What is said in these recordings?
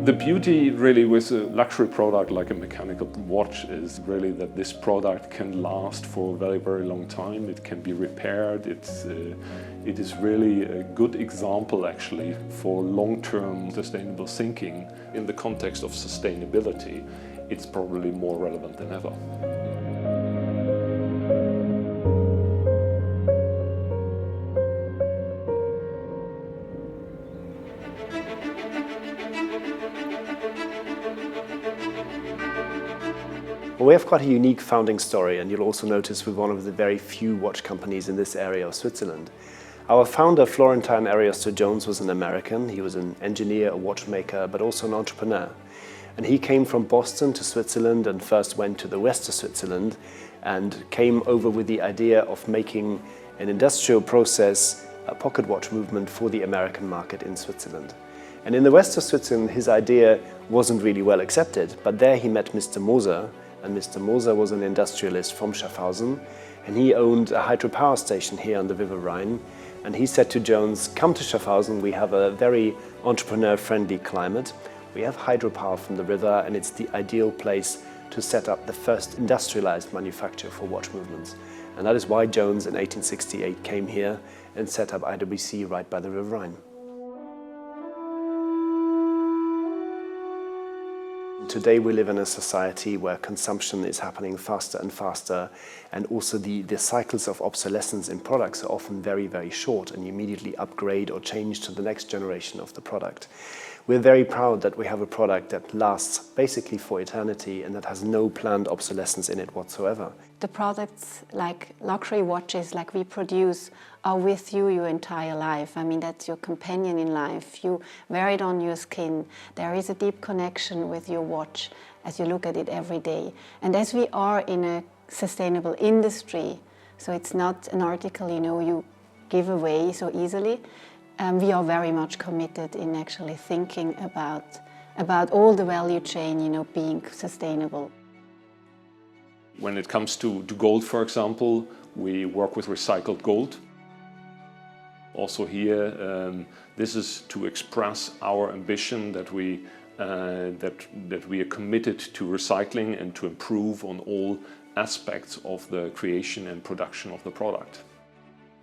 The beauty really with a luxury product like a mechanical watch is really that this product can last for a very, very long time. It can be repaired. It is really a good example actually for long-term sustainable thinking. In the context of sustainability, it's probably more relevant than ever. Well, we have quite a unique founding story, and you'll also notice we're one of the very few watch companies in this area of Switzerland. Our founder, Florentine Ariosto-Jones, was an American. He was an engineer, a watchmaker, but also an entrepreneur. And he came from Boston to Switzerland and first went to the west of Switzerland and came over with the idea of making an industrial process, a pocket watch movement for the American market in Switzerland. And in the west of Switzerland, his idea wasn't really well accepted, but there he met Mr. Moser. And Mr. Moser was an industrialist from Schaffhausen, and he owned a hydropower station here on the River Rhine. And he said to Jones, come to Schaffhausen, we have a very entrepreneur-friendly climate. We have hydropower from the river, and it's the ideal place to set up the first industrialized manufacture for watch movements. And that is why Jones in 1868 came here and set up IWC right by the River Rhine. Today we live in a society where consumption is happening faster and faster, and also the cycles of obsolescence in products are often very, very short, and you immediately upgrade or change to the next generation of the product. We're very proud that we have a product that lasts basically for eternity and that has no planned obsolescence in it whatsoever. The products like luxury watches like we produce are with you your entire life. I mean, that's your companion in life. You wear it on your skin. There is a deep connection with your watch as you look at it every day. And as we are in a sustainable industry, so it's not an article, you give away so easily, we are very much committed in actually thinking about all the value chain, being sustainable. When it comes to gold, for example, we work with recycled gold. Also here, this is to express our ambition that we are committed to recycling and to improve on all aspects of the creation and production of the product.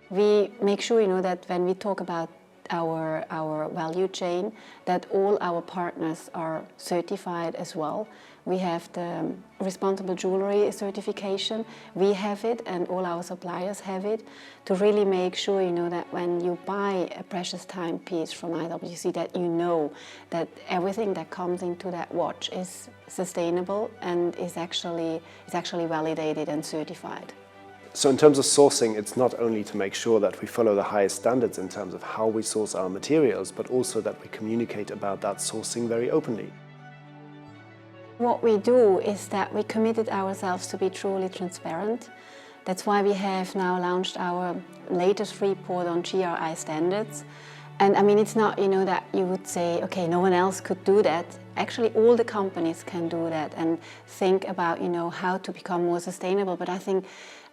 We make sure, that when we talk about our value chain, that all our partners are certified as well. We have the responsible jewelry certification. We have it, and all our suppliers have it, to really make sure, that when you buy a precious timepiece from IWC, that you know that everything that comes into that watch is sustainable and is actually validated and certified. So in terms of sourcing, it's not only to make sure that we follow the highest standards in terms of how we source our materials, but also that we communicate about that sourcing very openly. What we do is that we committed ourselves to be truly transparent. That's why we have now launched our latest report on GRI standards. And I mean, it's not, that you would say, okay, no one else could do that. Actually, all the companies can do that and think about, how to become more sustainable. But I think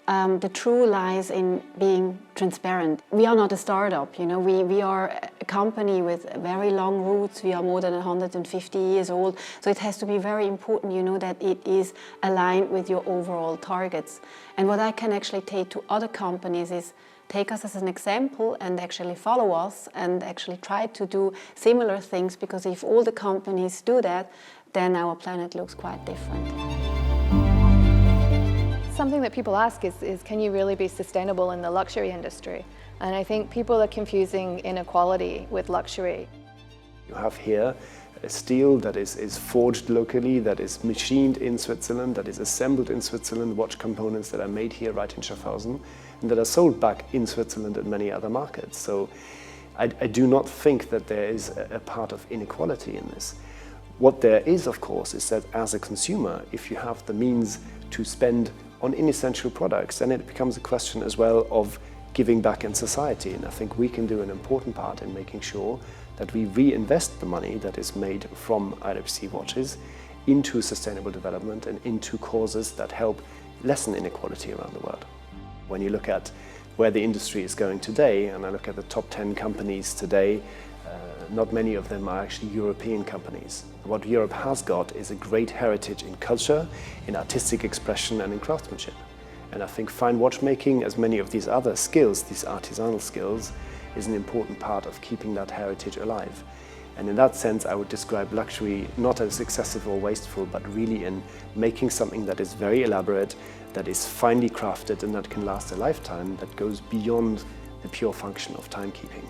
the truth lies in being transparent. We are not a startup, we are a company with very long roots. We are more than 150 years old. So it has to be very important, that it is aligned with your overall targets. And what I can actually take to other companies is take us as an example and actually follow us and actually try to do similar things, because if all the companies do that, then our planet looks quite different. Something that people ask is can you really be sustainable in the luxury industry? And I think people are confusing inequality with luxury. You have here a steel that is forged locally, that is machined in Switzerland, that is assembled in Switzerland, watch components that are made here right in Schaffhausen, and that are sold back in Switzerland and many other markets. So I do not think that there is a part of inequality in this. What there is, of course, is that as a consumer, if you have the means to spend on inessential products, then it becomes a question as well of giving back in society. And I think we can do an important part in making sure that we reinvest the money that is made from IWC watches into sustainable development and into causes that help lessen inequality around the world. When you look at where the industry is going today, and I look at the top 10 companies today, not many of them are actually European companies. What Europe has got is a great heritage in culture, in artistic expression and in craftsmanship. And I think fine watchmaking, as many of these other skills, these artisanal skills, is an important part of keeping that heritage alive. And in that sense, I would describe luxury not as excessive or wasteful, but really in making something that is very elaborate, that is finely crafted and that can last a lifetime, that goes beyond the pure function of timekeeping.